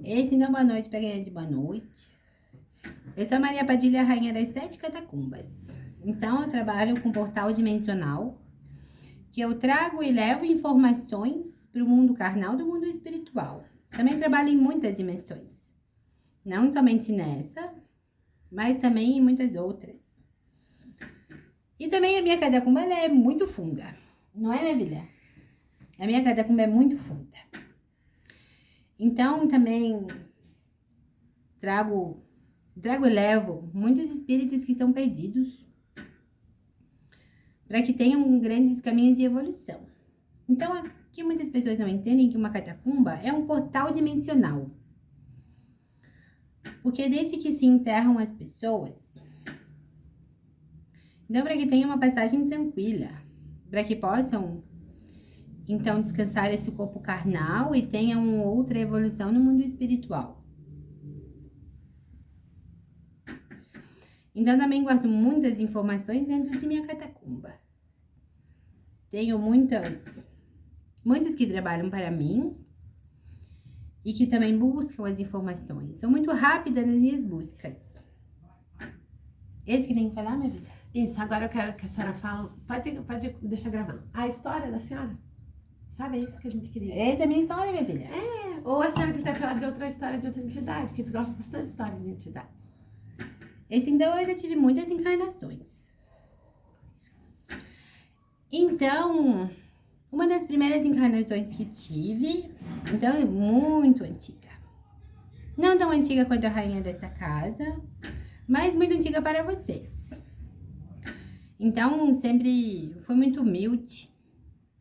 Esse não, boa noite, peguei de boa noite. Eu sou a Maria Padilha, rainha das 7 catacumbas. Então, eu trabalho com portal dimensional, que eu trago e levo informações para o mundo carnal do mundo espiritual. Também trabalho em muitas dimensões. Não somente nessa, mas também em muitas outras. E também a minha catacumba, ela é muito funda. Não é, minha filha? A minha catacumba é muito funda. Então, também trago e levo muitos espíritos que estão perdidos para que tenham grandes caminhos de evolução. Então, aqui muitas pessoas não entendem que uma catacumba é um portal dimensional. Porque desde que se enterram as pessoas, então para que tenha uma passagem tranquila, para que possam então descansar esse corpo carnal e tenham outra evolução no mundo espiritual. Então também guardo muitas informações dentro de minha catacumba. Tenho muitos que trabalham para mim e que também buscam as informações. Sou muito rápida nas minhas buscas. Esse que tem que falar, minha vida? Isso, agora eu quero que a senhora fale. Pode deixar gravando. A história da senhora? Sabe, é isso que a gente queria. Essa é a minha história, minha filha. Ou a senhora quiser falar de outra história de outra entidade, que eles gostam bastante de história de entidade. Então, eu já tive muitas encarnações. Então, uma das primeiras encarnações que tive, então é muito antiga. Não tão antiga quanto a rainha dessa casa, mas muito antiga para vocês. Então, sempre fui muito humilde.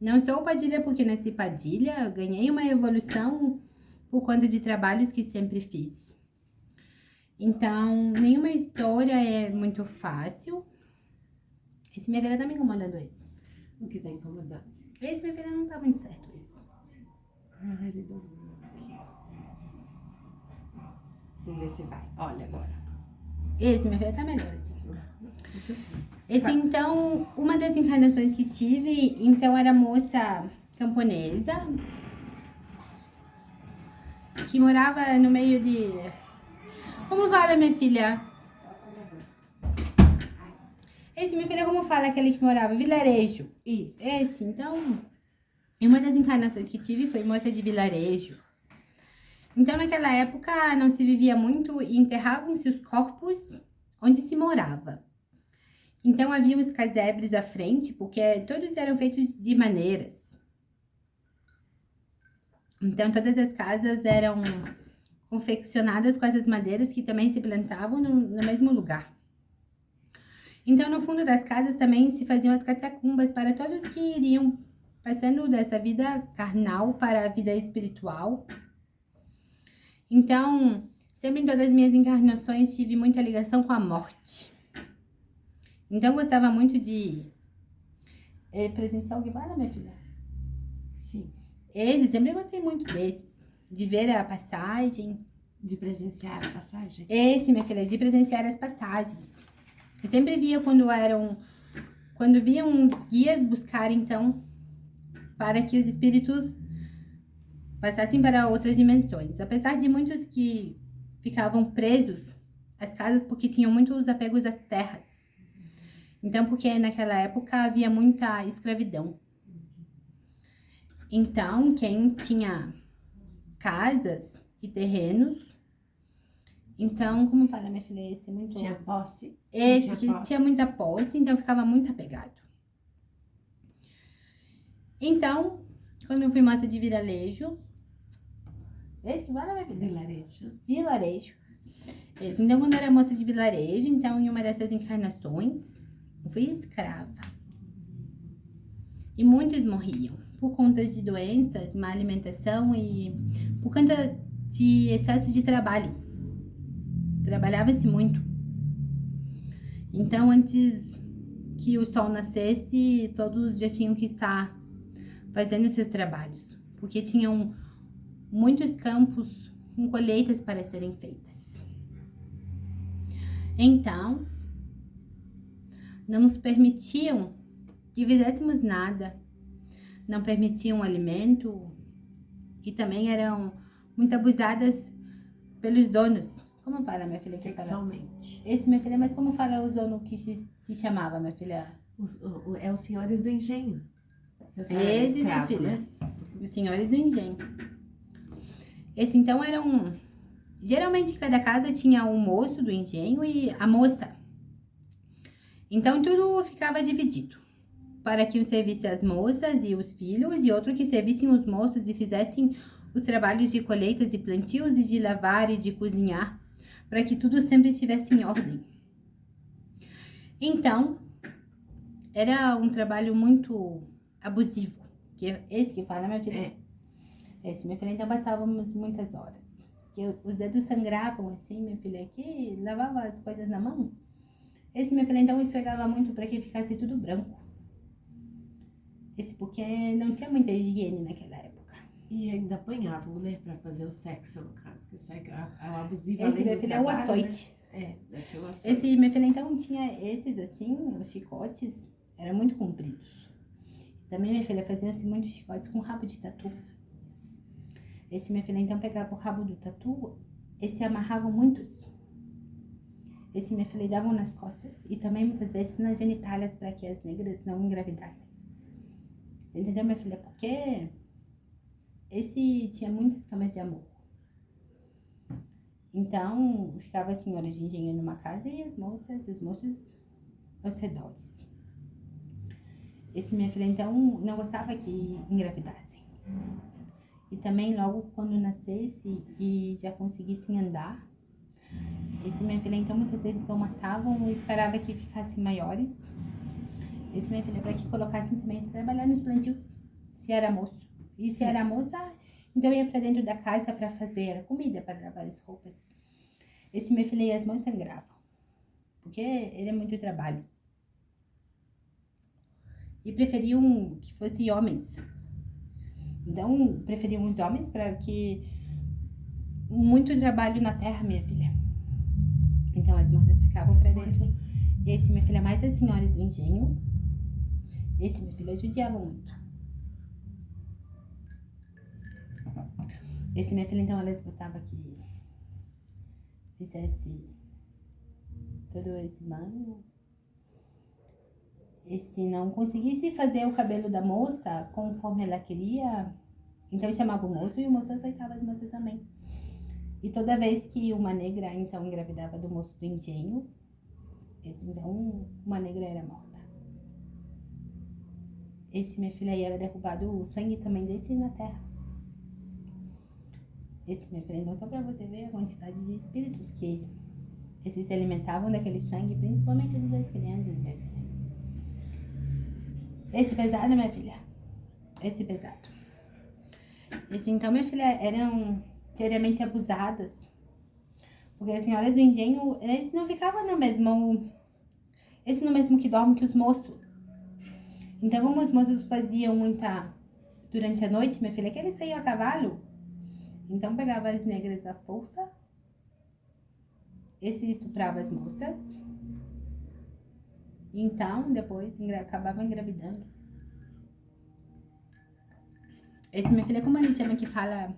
Não sou Padilha porque nasci Padilha, ganhei uma evolução por conta de trabalhos que sempre fiz. Então, nenhuma história é muito fácil. Esse minha filha tá me incomodando esse. O que tá incomodando? Esse minha filha não tá muito certo esse. Ah, ele dormiu aqui. Vamos ver se vai. Olha agora. Esse minha filha tá melhor assim. Deixa eu... Esse então, uma das encarnações que tive, então era moça camponesa, que morava no meio de... Como fala, minha filha? Esse, minha filha, como fala aquele que morava? Vilarejo. Isso. Esse, então, uma das encarnações que tive foi moça de vilarejo. Então, naquela época, não se vivia muito e enterravam-se os corpos onde se morava. Então, havia os casebres à frente, porque todos eram feitos de maneiras. Então, todas as casas eram confeccionadas com essas madeiras que também se plantavam no mesmo lugar. Então, no fundo das casas também se faziam as catacumbas para todos que iriam passando dessa vida carnal para a vida espiritual. Então, sempre em todas as minhas encarnações tive muita ligação com a morte. Então, gostava muito de presenciar o Guevara, minha filha? Sim. Sempre gostei muito desses. De ver a passagem. De presenciar a passagem? Minha filha, de presenciar as passagens. Eu sempre via quando viam os guias buscar, então, para que os espíritos passassem para outras dimensões. Apesar de muitos que ficavam presos às casas porque tinham muitos apegos às terras. Então, porque naquela época havia muita escravidão. Então, quem tinha casas e terrenos, então, como fala, minha filha, esse é muito... Tinha posse. Esse que tinha muita posse, então ficava muito apegado. Então, quando eu fui moça de vilarejo... Esse que fala, minha filha? Vilarejo. Vilarejo. Esse. Então, quando eu era moça de vilarejo, então, em uma dessas encarnações, eu fui escrava. E muitos morriam por conta de doenças, má alimentação e por conta de excesso de trabalho. Trabalhava-se muito. Então, antes que o sol nascesse, todos já tinham que estar fazendo seus trabalhos, porque tinham muitos campos com colheitas para serem feitas. Então, não nos permitiam que fizéssemos nada, não permitiam alimento e também eram muito abusadas pelos donos. Como fala, minha filha? Que fala? Sexualmente. Esse, minha filha, mas como fala os donos que se chamava, minha filha? É os senhores do engenho. Se a senhora era Esse, minha escravo, filha. né? Os senhores do engenho. Esse, então, era um... Geralmente, cada casa tinha o moço do engenho e a moça. Então, tudo ficava dividido. Para que um servisse as moças e os filhos, e outro que servissem os moços e fizessem os trabalhos de colheitas e plantios e de lavar e de cozinhar, para que tudo sempre estivesse em ordem. Então, era um trabalho muito abusivo. Que esse que fala, minha filha? Esse, minha filha, então passávamos muitas horas. Que os dedos sangravam assim, minha filha, que lavava as coisas na mão. Esse, minha filha, então esfregava muito para que ficasse tudo branco. Esse porque não tinha muita higiene naquela época. E ainda apanhavam, né? Pra fazer o sexo, no caso. Que o abusivo Esse, minha filha, é o açoite. Né? Daqui é o açoite. Esse, minha filha, então tinha esses assim, os chicotes, eram muito compridos. Também, minha filha, faziam-se muitos chicotes com rabo de tatu. Esse, minha filha, então pegava o rabo do tatu, esse amarravam muitos. Esse, minha filha, davam nas costas e também muitas vezes nas genitálias para que as negras não engravidassem. Você entendeu, minha filha? Porque esse tinha muitas camas de amor. Então, ficava a senhora de engenho numa casa e as moças e os moços aos redores. Esse, minha filha, então, não gostava que engravidassem. E também, logo quando nascesse e já conseguissem andar, esse, minha filha, então, muitas vezes ou matavam ou esperava que ficassem maiores. Esse, minha filha, para que colocassem também para trabalhar nos plantios, se era moço. E se era moça, então ia para dentro da casa para fazer a comida, para lavar as roupas. Esse, minha filha, e as mãos sangravam, porque era muito trabalho. E preferiam que fossem homens. Então, preferiam os homens para que... Muito trabalho na terra, minha filha. Então, as moças ficavam para dentro. Esse, minha filha, mais as senhoras do engenho. Esse, minha filha, judiavam muito. Esse, minha filha, então, elas gostavam que fizesse todo esse banho. E se não conseguisse fazer o cabelo da moça conforme ela queria, então chamava o moço e o moço aceitava as moças também. E toda vez que uma negra, então, engravidava do moço do engenho, então, uma negra era morta. Esse, minha filha, aí era derrubado o sangue também desse na terra. Esse, minha filha, então, só pra você ver a quantidade de espíritos que esses se alimentavam daquele sangue, principalmente das crianças, minha filha. Esse pesado, minha filha. Esse pesado. Esse, então, minha filha, eram diariamente abusadas. Porque as senhoras do engenho, esse não ficava no mesmo... Esse no mesmo que dorme que os moços. Então, como os moços faziam muita... Durante a noite, minha filha, que eles saíam a cavalo. Então, pegava as negras à força. Esse estuprava as moças. Então, depois, acabava engravidando. Esse, minha filha, como eles chamam que fala...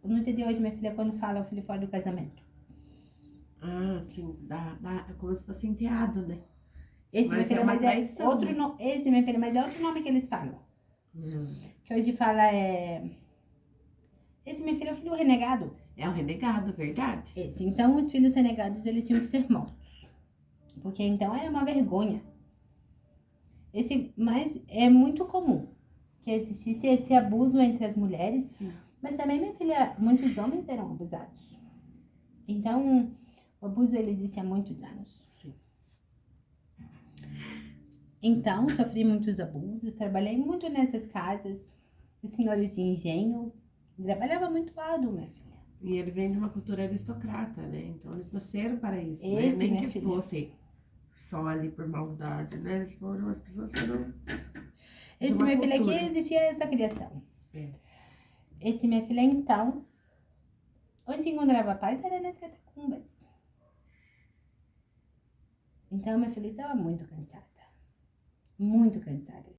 no dia de hoje, minha filha, quando fala o filho fora do casamento. Ah, sim. Como se fosse enteado, né? Esse, minha filha, mas traição, é outro né? nome. Esse, minha filha, mas é outro nome que eles falam. Que hoje fala Esse, minha filha, é o filho renegado. É o renegado, verdade? Esse. Então, os filhos renegados, eles tinham que ser mortos. Porque, então, era uma vergonha. Mas é muito comum que existisse esse abuso entre as mulheres. Sim. Mas também, minha filha, muitos homens eram abusados. Então, o abuso, ele existe há muitos anos. Sim. Então, sofri muitos abusos, trabalhei muito nessas casas, os senhores de engenho, trabalhava muito árduo, minha filha. E ele vem de uma cultura aristocrata, né? Então eles nasceram para isso, Esse, né? Nem minha que filha. fosse só ali por maldade, né? As pessoas foram... Esse, uma minha filha, cultura. aqui existia essa criação. É. Esse, minha filha, então, onde encontrava paz era nas catacumbas. Então, minha filha estava muito cansada. Muito cansada.